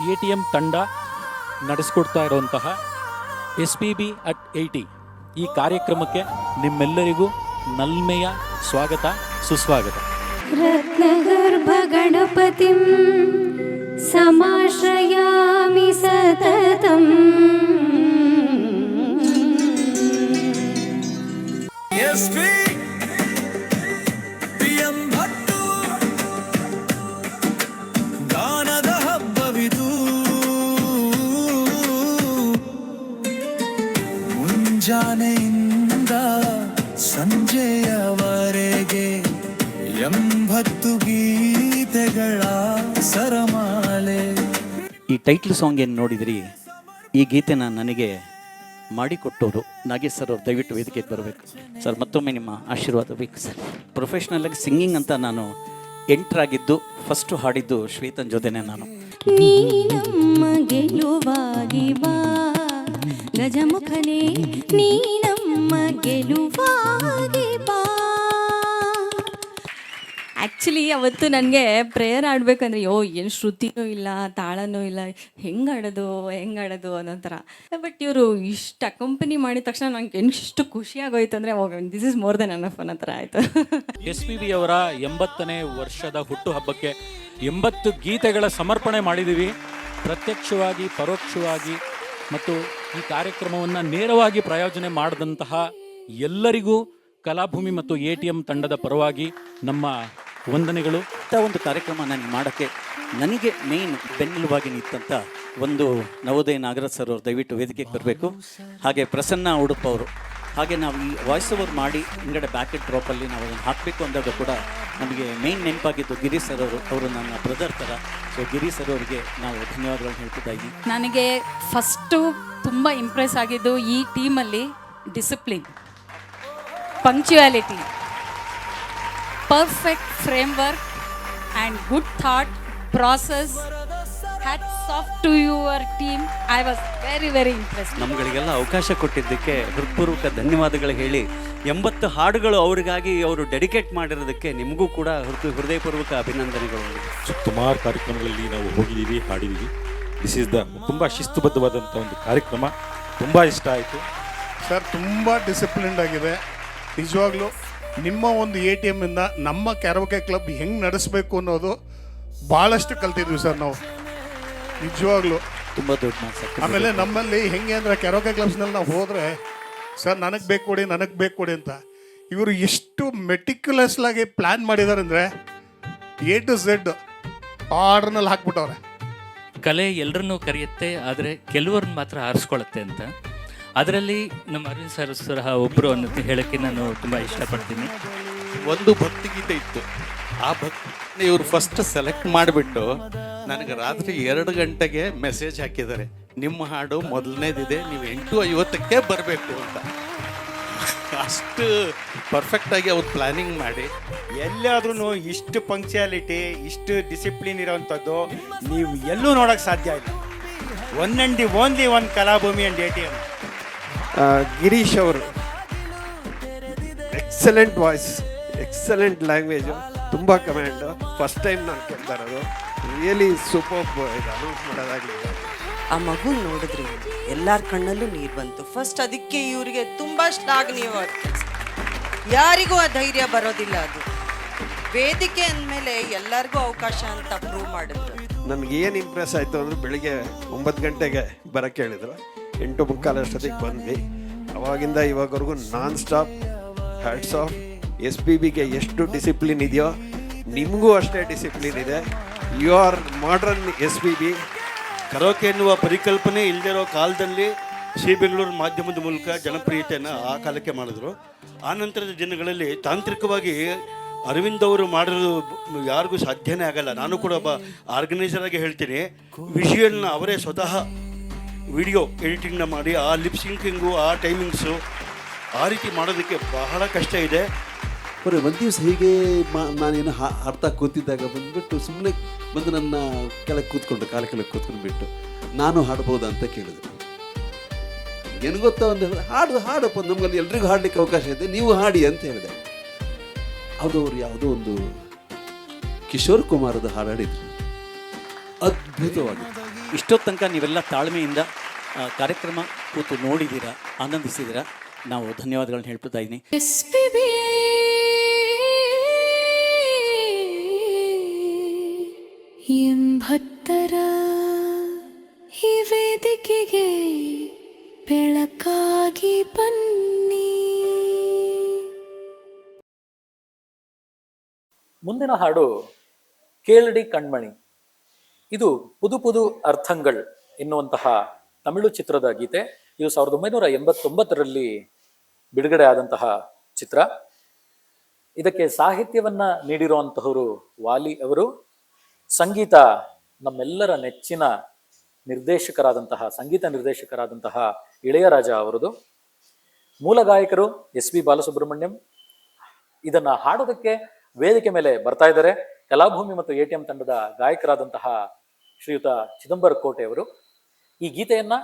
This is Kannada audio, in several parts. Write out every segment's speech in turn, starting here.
ATM ತಂಡ ನಡೆಸಿಕೊಡ್ತಾ ಇರುವಂತಹ SPB at 80 ಈ ಕಾರ್ಯಕ್ರಮಕ್ಕೆ ನಿಮ್ಮೆಲ್ಲರಿಗೂ ನಲ್ಮೆಯ ಸ್ವಾಗತ ಸುಸ್ವಾಗತ. ರತ್ನಗರ್ಭ ಗಣಪತಿಂ ಸಮಾಶ್ರಯಾಮಿ ಸತತಂ. ಗಾನದ ಹಬ್ಬವಿದು ಮುಂಜಾನೆಯಿಂದ ಸಂಜೆಯವರೆಗೆ 80 ಗೀತೆಗಳ ಸರಮಾಲೆ. ಈ ಟೈಟ್ಲ್ ಸಾಂಗ್ ಏನು ನೋಡಿದ್ರಿ, ಈ ಗೀತೆನ ನನಗೆ ಮಾಡಿಕೊಟ್ಟವರು ನಾಗೇಶ್ ಸರ್ ಅವ್ರು. ದಯವಿಟ್ಟು ವೇದಿಕೆಗೆ ಬರಬೇಕು ಸರ್. ಮತ್ತೊಮ್ಮೆ ನಿಮ್ಮ ಆಶೀರ್ವಾದ ಬೇಕು ಸರ್. ಪ್ರೊಫೆಷ್ನಲಾಗಿ ಸಿಂಗಿಂಗ್ ಅಂತ ನಾನು ಎಂಟ್ರಾಗಿದ್ದು, ಫಸ್ಟು ಹಾಡಿದ್ದು ಶ್ವೇತನ್ ಜೊತೆನೆ ನಾನು. ನೀ ನಮ್ಮ ಗೆಲುವಾಗಿ ಬಾ ಗಜಮುಖನೇ, ನೀ ನಮ್ಮ ಗೆಲುವಾಗಿ ಬಾ. ಆ್ಯಕ್ಚುಲಿ ಅವತ್ತು ನನಗೆ ಪ್ರೇಯರ್ ಆಡಬೇಕಂದ್ರೆ ಏನು ಶ್ರುತಿನೂ ಇಲ್ಲ, ತಾಳನೂ ಇಲ್ಲ, ಹೆಂಗೆ ಆಡೋದು ಅನ್ನೋ ಥರ. ಬಟ್ ಇವರು ಇಷ್ಟು ಅಕಂಪನಿ ಮಾಡಿದ ತಕ್ಷಣ ನಂಗೆ ಎಷ್ಟು ಖುಷಿ ಆಗೋಯ್ತು ಅಂದರೆ, this is more than enough ಅನ್ನೋ ಥರ ಆಯಿತು. SPB ಅವರ 80ನೇ ವರ್ಷದ ಹುಟ್ಟುಹಬ್ಬಕ್ಕೆ 80 ಗೀತೆಗಳ ಸಮರ್ಪಣೆ ಮಾಡಿದ್ದೀವಿ. ಪ್ರತ್ಯಕ್ಷವಾಗಿ, ಪರೋಕ್ಷವಾಗಿ ಮತ್ತು ಈ ಕಾರ್ಯಕ್ರಮವನ್ನು ನೇರವಾಗಿ ಪ್ರಾಯೋಜನೆ ಮಾಡಿದಂತಹ ಎಲ್ಲರಿಗೂ ಕಲಾಭೂಮಿ ಮತ್ತು ATM ತಂಡದ ಪರವಾಗಿ ನಮ್ಮ ವಂದನೆಗಳು. ಇಂಥ ಒಂದು ಕಾರ್ಯಕ್ರಮ ನನಗೆ ಮಾಡೋಕ್ಕೆ ನನಗೆ ಮೇಯ್ನ್ ಬೆನ್ನೆಲುಬಾಗಿ ನಿಂತಂಥ ಒಂದು ನವೋದಯ ನಾಗರಾಜ್ ಸರ್ ಅವರು ದಯವಿಟ್ಟು ವೇದಿಕೆಗೆ ಬರಬೇಕು. ಹಾಗೆ ಪ್ರಸನ್ನ ಉಡುಪ ಅವರು. ಹಾಗೆ ನಾವು ಈ ವಾಯ್ಸ್ ಓವರ್ ಮಾಡಿ ಹಿಂಗಡೆ ಬ್ಯಾಕೆಟ್ ಡ್ರಾಪಲ್ಲಿ ನಾವು ಅದನ್ನು ಹಾಕಬೇಕು ಅಂದಾಗ ಕೂಡ ನಮಗೆ ಮೇಯ್ನ್ ನೆನಪಾಗಿದ್ದು ಗಿರೀಶ್ ಸರ್ ಅವರು ನನ್ನ ಬ್ರದರ್ ಥರ. ಸೊ ಗಿರೀಶ್ ಸರ್ ಅವರಿಗೆ ನಾವು ಧನ್ಯವಾದಗಳನ್ನು ಹೇಳ್ತಿದ್ದ ಇದ್ದೀವಿ. ನನಗೆ ಫಸ್ಟು ತುಂಬ ಇಂಪ್ರೆಸ್ ಆಗಿದ್ದು ಈ ಟೀಮಲ್ಲಿ discipline, punctuality, perfect framework and good thought process. Hats off to your team. I was very impressed. ನಮ್ಗಳಿಗೆಲ್ಲ ಅವಕಾಶ ಕೊಟ್ಟಿದ್ದಕ್ಕೆ ಹೃತ್ಪೂರ್ವಕ ಧನ್ಯವಾದಗಳು ಹೇಳಿ, 80 ಹಾಡುಗಳು ಅವರಿಗಾಗಿ ಅವರು ಡೆಡಿಕೇಟ್ ಮಾಡಿರೋದಕ್ಕೆ ನಿಮಗೂ ಕೂಡ ಹೃದಯಪೂರ್ವಕ ಅಭಿನಂದನೆಗಳು. ಸುಮಾರು ಕಾರ್ಯಕ್ರಮಗಳಲ್ಲಿ ನಾವು ಹೋಗಿದ್ದೀವಿ, ಹಾಡಿದ್ದೀವಿ. ದಿಸ್ ಈಸ್ ದ ತುಂಬ ಶಿಸ್ತುಬದ್ಧವಾದಂಥ ಒಂದು ಕಾರ್ಯಕ್ರಮ. ತುಂಬ ಇಷ್ಟ ಆಯಿತು ಸರ್. ತುಂಬ ಡಿಸಿಪ್ಲಿನ್ಡ್ ಆಗಿದೆ ನಿಜವಾಗ್ಲೂ. ನಿಮ್ಮ ಒಂದು ATM ಇಂದ ನಮ್ಮ ಕ್ಯಾರೋಕೆ ಕ್ಲಬ್ ಹೆಂಗೆ ನಡೆಸಬೇಕು ಅನ್ನೋದು ಭಾಳಷ್ಟು ಕಲ್ತಿದ್ವಿ ಸರ್ ನಾವು ನಿಜವಾಗ್ಲೂ. ತುಂಬ ದೊಡ್ಡ ಮಾತು. ಆಮೇಲೆ ನಮ್ಮಲ್ಲಿ ಹೆಂಗೆ ಅಂದರೆ ಕ್ಯಾರೋಕೆ ಕ್ಲಬ್ಸ್ನಲ್ಲಿ ನಾವು ಹೋದರೆ ಸರ್ ನನಗೆ ಬೇಕು ಕೊಡಿ ಅಂತ ಇವರು ಎಷ್ಟು ಮೆಟಿಕ್ಯುಲಸ್ಲಾಗಿ ಪ್ಲ್ಯಾನ್ ಮಾಡಿದ್ದಾರೆ ಅಂದರೆ A to Z ಆರ್ಡ್ರ್ನಲ್ಲಿ ಹಾಕ್ಬಿಟ್ಟವ್ರೆ. ಕಲೆ ಎಲ್ಲರನ್ನೂ ಕರೆಯುತ್ತೆ, ಆದರೆ ಕೆಲವ್ರನ್ನ ಮಾತ್ರ ಆರಿಸ್ಕೊಳ್ಳುತ್ತೆ ಅಂತ. ಅದರಲ್ಲಿ ನಮ್ಮ ಅರವಿಂದ್ ಸರ್ ಸಹ ಒಬ್ಬರು ಅನ್ನೋದು ಹೇಳೋಕ್ಕೆ ನಾನು ತುಂಬ ಇಷ್ಟಪಡ್ತೀನಿ. ಒಂದು ಭಕ್ತಿಗೀತೆ ಇತ್ತು, ಆ ಭಕ್ತಿ ಇವರು ಫಸ್ಟ್ ಸೆಲೆಕ್ಟ್ ಮಾಡಿಬಿಟ್ಟು ನನಗೆ ರಾತ್ರಿ 2 ಗಂಟೆಗೆ ಮೆಸೇಜ್ ಹಾಕಿದ್ದಾರೆ, ನಿಮ್ಮ ಹಾಡು ಮೊದಲನೇದಿದೆ, ನೀವು 8:50ಕ್ಕೆ ಬರಬೇಕು ಅಂತ. ಅಷ್ಟು ಪರ್ಫೆಕ್ಟಾಗಿ ಅವ್ರು ಪ್ಲ್ಯಾನಿಂಗ್ ಮಾಡಿ ಎಲ್ಲಾದ್ರೂ ಇಷ್ಟು ಪಂಕ್ಚುಯಾಲಿಟಿ, ಇಷ್ಟು ಡಿಸಿಪ್ಲಿನ್ ಇರೋವಂಥದ್ದು ನೀವು ಎಲ್ಲೂ ನೋಡೋಕ್ಕೆ ಸಾಧ್ಯ ಇಲ್ಲ. One and the only one Kalabhoomi and ATM. Girish ಅವರು ಎಕ್ಸಲೆಂಟ್ ವಾಯ್ಸ್, ಎಕ್ಸಲೆಂಟ್ ಲ್ಯಾಂಗ್ವೇಜು, ತುಂಬ ಕಮೆಂಡು. ಫಸ್ಟ್ ಟೈಮ್ ನಾನು ಕೇಳ್ತಾ ಇರೋದು. Really super. ಇದು ಅನೌನ್ಸ್ ಮಾಡೋದಾಗಲಿ, ಆ ಮಗು ನೋಡಿದ್ರಿ ಎಲ್ಲರ ಕಣ್ಣಲ್ಲೂ ನೀರು ಬಂತು. ಫಸ್ಟ್ ಅದಕ್ಕೆ ಇವರಿಗೆ ತುಂಬ ಶ್ಲಾಘನೀಯವಾದ ಕೆಲಸ. ಯಾರಿಗೂ ಆ ಧೈರ್ಯ ಬರೋದಿಲ್ಲ. ಅದು ವೇದಿಕೆ ಅಂದಮೇಲೆ ಎಲ್ಲರಿಗೂ ಅವಕಾಶ ಅಂತ ಪ್ರೂವ್ ಮಾಡಿದ್ರು. ನನಗೇನು ಇಂಪ್ರೆಸ್ ಆಯಿತು ಅಂದರೆ, ಬೆಳಿಗ್ಗೆ 9 ಗಂಟೆಗೆ ಬರೋಕ್ಕೆ ಹೇಳಿದ್ರು, 8:45 ಅಷ್ಟೊತ್ತಿಗೆ ಬಂದ್ವಿ. ಅವಾಗಿಂದ ಇವಾಗವರೆಗೂ ನಾನ್ ಸ್ಟಾಪ್ ಹ್ಯಾಟ್ಸ್ ಆಫ್. SPBಗೆ ಎಷ್ಟು ಡಿಸಿಪ್ಲಿನ್ ಇದೆಯೋ ನಿಮಗೂ ಅಷ್ಟೇ ಡಿಸಿಪ್ಲಿನ್ ಇದೆ. You are modern SPB. Karaoke ಎನ್ನುವ ಪರಿಕಲ್ಪನೆ ಇಲ್ಲದಿರೋ ಕಾಲದಲ್ಲಿ ಸಿ ಬೆಂಗಳೂರು ಮಾಧ್ಯಮದ ಮೂಲಕ ಜನಪ್ರಿಯತೆಯನ್ನು ಆ ಕಾಲಕ್ಕೆ ಮಾಡಿದ್ರು. ಆ ನಂತರದ ದಿನಗಳಲ್ಲಿ ತಾಂತ್ರಿಕವಾಗಿ ಅರವಿಂದ್ ಅವರು ಮಾಡಿರೋದು ಯಾರಿಗೂ ಸಾಧ್ಯನೇ ಆಗಲ್ಲ. ನಾನು ಕೂಡ ಒಬ್ಬ ಆರ್ಗನೈಸರ್ ಆಗಿ ಹೇಳ್ತೀನಿ, ವಿಷುವಲ್ನ ಅವರೇ ಸ್ವತಃ ವಿಡಿಯೋ ಎಡಿಟಿಂಗ್ನ ಮಾಡಿ ಆ ಲಿಪ್ಸಿಂಕಿಂಗು, ಆ ಟೈಮಿಂಗ್ಸು, ಆ ರೀತಿ ಮಾಡೋದಕ್ಕೆ ಬಹಳ ಕಷ್ಟ ಇದೆ. ಬರೀ ಒಂದು ದಿವಸ ಹೀಗೆ ನಾನೇನು ಅರ್ಥ ಕೂತಿದ್ದಾಗ ಬಂದುಬಿಟ್ಟು ಸುಮ್ಮನೆ ಬಂದು ನನ್ನ ಕೆಳಗೆ ಕೂತ್ಕೊಂಡು ಕಾಲ ಕೆಳಗೆ ಕೂತ್ಕೊಂಡ್ಬಿಟ್ಟು ನಾನು ಹಾಡ್ಬೋದಾ ಅಂತ ಕೇಳಿದೆ. ಏನು ಗೊತ್ತಾ, ಒಂದು ಹಾಡಪ್ಪ, ನಮಗಲ್ಲಿ ಎಲ್ರಿಗೂ ಹಾಡಲಿಕ್ಕೆ ಅವಕಾಶ ಇದೆ, ನೀವು ಹಾಡಿ ಅಂತ ಹೇಳಿದೆ. ಅದು ಅವ್ರು ಯಾವುದೋ ಒಂದು ಕಿಶೋರ್ ಕುಮಾರದ ಹಾಡಾಡಿದ್ರು, ಅದ್ಭುತವಾಗಿತ್ತು. ಇಷ್ಟೊತ್ತು ತನಕ ನೀವೆಲ್ಲ ತಾಳ್ಮೆಯಿಂದ ಕಾರ್ಯಕ್ರಮ ಕೂತು ನೋಡಿದ್ದೀರಾ, ಆನಂದಿಸಿದ್ದೀರಾ. ನಾವು ಧನ್ಯವಾದಗಳನ್ನ ಹೇಳ್ತಾ ಇದ್ದೀನಿ. ಎಂಬತ್ತರ ಈ ವೇದಿಕೆಗೆ ಬೆಳಕಾಗಿ ಬನ್ನಿ. ಮುಂದಿನ ಹಾಡು ಕೇಳಡಿ ಕಣ್ಮಣಿ. ಇದು ಪುದು ಪುದು ಅರ್ಥಂಗಳ್ ಎನ್ನುವಂತಹ ತಮಿಳು ಚಿತ್ರದ ಗೀತೆ. ಇದು 1989ರಲ್ಲಿ ಬಿಡುಗಡೆ ಆದಂತಹ ಚಿತ್ರ. ಇದಕ್ಕೆ ಸಾಹಿತ್ಯವನ್ನ ನೀಡಿರುವಂತಹವರು ವಾಲಿ ಅವರು, ಸಂಗೀತ ನಮ್ಮೆಲ್ಲರ ನೆಚ್ಚಿನ ಸಂಗೀತ ನಿರ್ದೇಶಕರಾದಂತಹ ಇಳೆಯರಾಜ ಅವರದು. ಮೂಲ ಗಾಯಕರು ಎಸ್.ಪಿ. ಬಾಲಸುಬ್ರಹ್ಮಣ್ಯಂ. ಇದನ್ನ ಹಾಡೋದಕ್ಕೆ ವೇದಿಕೆ ಮೇಲೆ ಬರ್ತಾ ಇದ್ದಾರೆ ಕಲಾಭೂಮಿ ಮತ್ತು ATM ತಂಡದ ಗಾಯಕರಾದಂತಹ ಶ್ರೀಯುತ ಚಿದಂಬರ ಕೋಟೆ ಅವರು. ಈ ಗೀತೆಯನ್ನ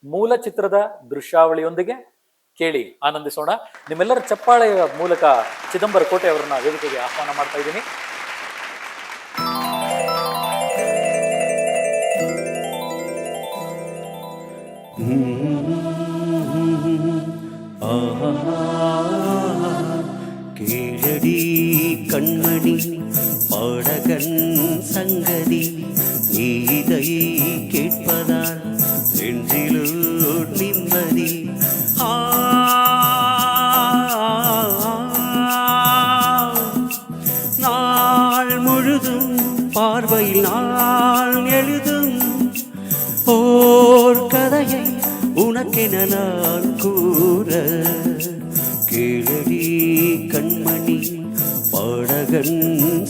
ಮೂಲ ಚಿತ್ರದ ದೃಶ್ಯಾವಳಿಯೊಂದಿಗೆ ಕೇಳಿ ಆನಂದಿಸೋಣ. ನಿಮ್ಮೆಲ್ಲರ ಚಪ್ಪಾಳೆಯ ಮೂಲಕ ಚಿದಂಬರ ಕೋಟೆ ಅವರನ್ನ ವೇದಿಕೆಗೆ ಆಹ್ವಾನ ಮಾಡ್ತಾ ಇದ್ದೀನಿ. கேளடி கண்மணி பாடகன் சங்கதி நீதை கேட்பதால் நெஞ்சிலோ நிம்மதி. நாள் முழுதும் பார்வையில் நாள் எழுதும் ஓர் கதையை உனக்கென நான் கூற. கேளடி கண்மணி பாடகன்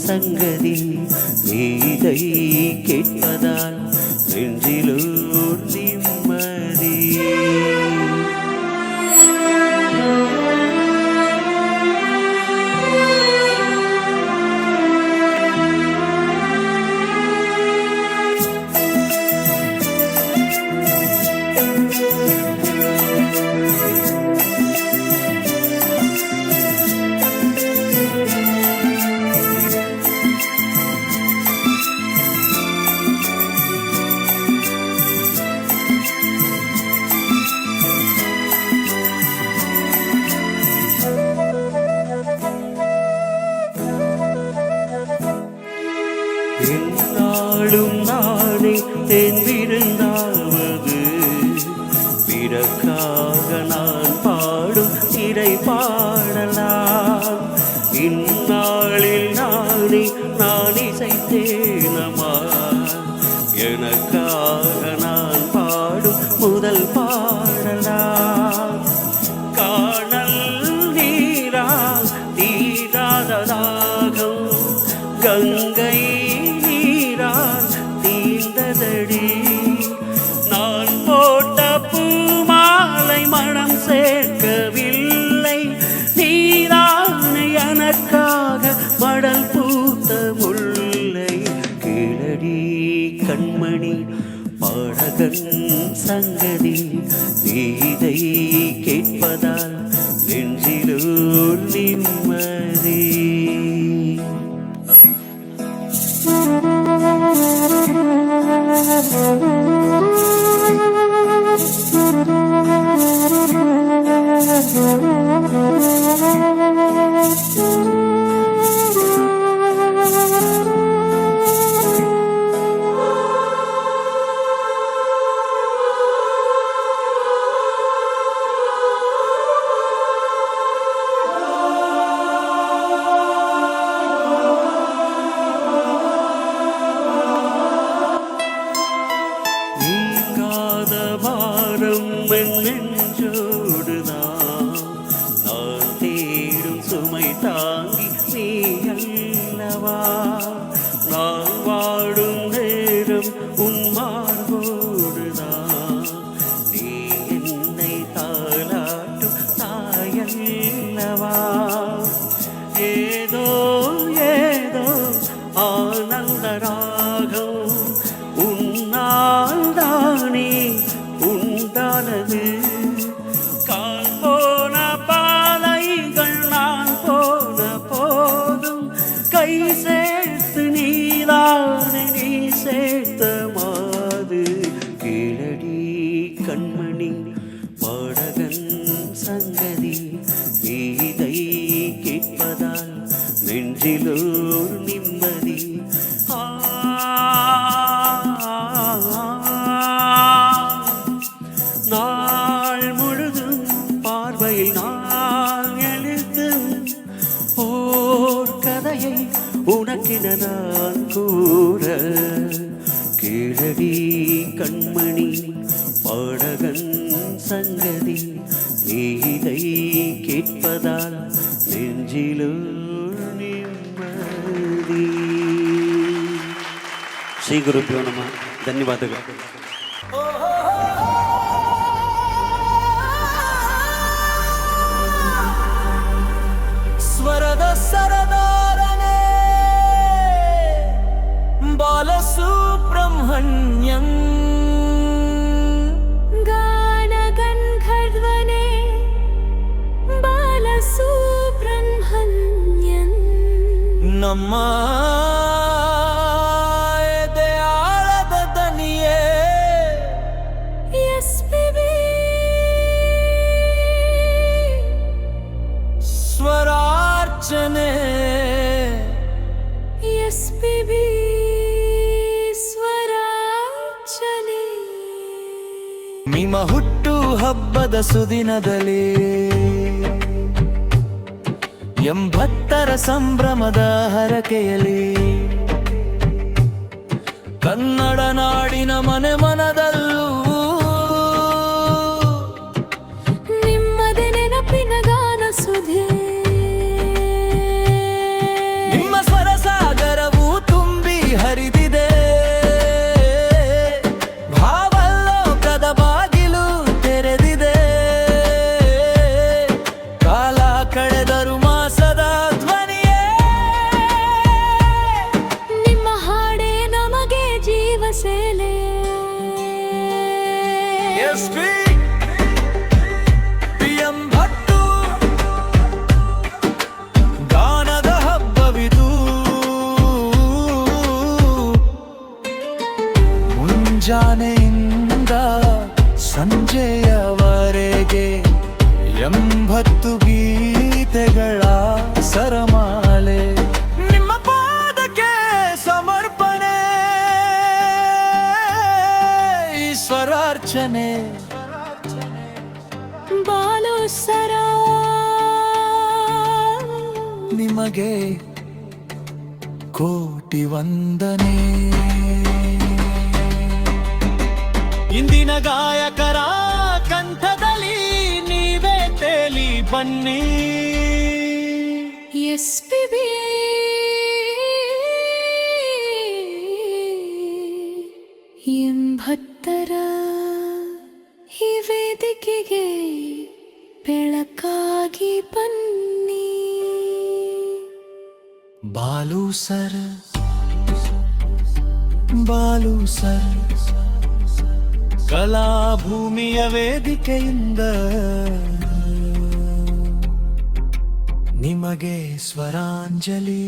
சங்கதி நீதை கேட்பதால் நெஞ்சிலோ நிம்மதி. என்னாலும் நானே தேர்ந்திருந்தாவது பிறக்காக நான் பாடும் திரை பாடலாம். இந்நாளில் நானே நான் இசைத்தேனமா எனக்காக நான் பாடும் முதல் பாடலாம். காணல் நீரா தீராததாகும் கங்கை தீர்ந்ததடி. நான் போட்ட பூமாலை மனம் சேர்க்கவில்லை, நீரான எனக்காக மடல் பூத்த முல்லை. கேளடி கண்மணி பாடகன் சங்கதி நீதை கேட்பதால் நெஞ்சிலோ நிம்மதி. கூற கீழடி கண்மணி பாடகன் சங்கதி நீதை கேட்பதால் நெஞ்சிலோ நிம்மதி. ಶ್ರೀ ಗುರುಭ್ಯೋ ನಮಃ. ಧನ್ಯವಾದಗಳು. ಸ್ವರದ ಸರದಾರನೇ ಬಾಲಸುಬ್ರಹ್ಮಣ್ಯಂ ಗಾನ ಗಂಧರ್ವನೇ ಬಾಲಸುಬ್ರಹ್ಮಣ್ಯಂ ನಮ್ಮ ಎದೆಯಾಳದ ದನಿಯೇ ಎಸ್ಪಿಬಿ ಸ್ವರಾರ್ಚನೆ ಎಸ್ಪಿಬಿ ಸ್ವರಾರ್ಚನೆ. ನಿಮ್ಮ ಹುಟ್ಟು ಹಬ್ಬದ ಸುದಿನದಲ್ಲಿ 80ರ ಸಂಭ್ರಮದ ಹರಕೆಯಲ್ಲಿ ಕನ್ನಡ ನಾಡಿನ ಮನೆ ಮನದಲ್ಲೂ ನಿಮ್ಮದೇ ನೆನಪಿನ ಗಾನ ಸುಧೆ. ನಿಮ್ಮ ಸ್ವರ ಸಾಗರವು ತುಂಬಿ ಹರಿದಿದೆ. ಭಾವಲೋಕದ ಬಾಗಿಲು ತೆರೆದಿದೆ. ಕಾಲ ಕಳೆದರು ಮಾಸದ ಧ್ವನಿಯೇ ನಿಮ್ಮ ಹಾಡೇ ನಮಗೆ ಜೀವ ಸೇಲೆ. SP PM Bhat ಗಾನದ ಹಬ್ಬವಿದು. ಮುಂಜಾನೆಯಿಂದ ಸಂಜೆಯವರೆಗೆ 80 ಗೀತೆಗಳ ಸರಮಾಲೆ ನಿಮ್ಮ ಪಾದಕ್ಕೆ ಸಮರ್ಪಣೆ. ಈಶ್ವರಾರ್ಚನೆ ಬಾಲು ಸರ ನಿಮಗೆ ಕೋಟಿ ವಂದನೆ. ಇಂದಿನ ಗಾಯಕರ ಕಂಠದಲ್ಲಿ ನೀವೇ ತೇಲಿ ಬನ್ನಿ. ಎಸ್ಪಿಬಿ ಎಂಬತ್ತರ ಈ ವೇದಿಕೆಗೆ ಬೆಳಕಾಗಿ ಬನ್ನಿ. ಬಾಲು ಸರ್ ಬಾಲು ಸರ್ ಕಲಾಭೂಮಿಯ ವೇದಿಕೆಯಿಂದ ನಿಮಗೆ ಸ್ವರಾಂಜಲಿ.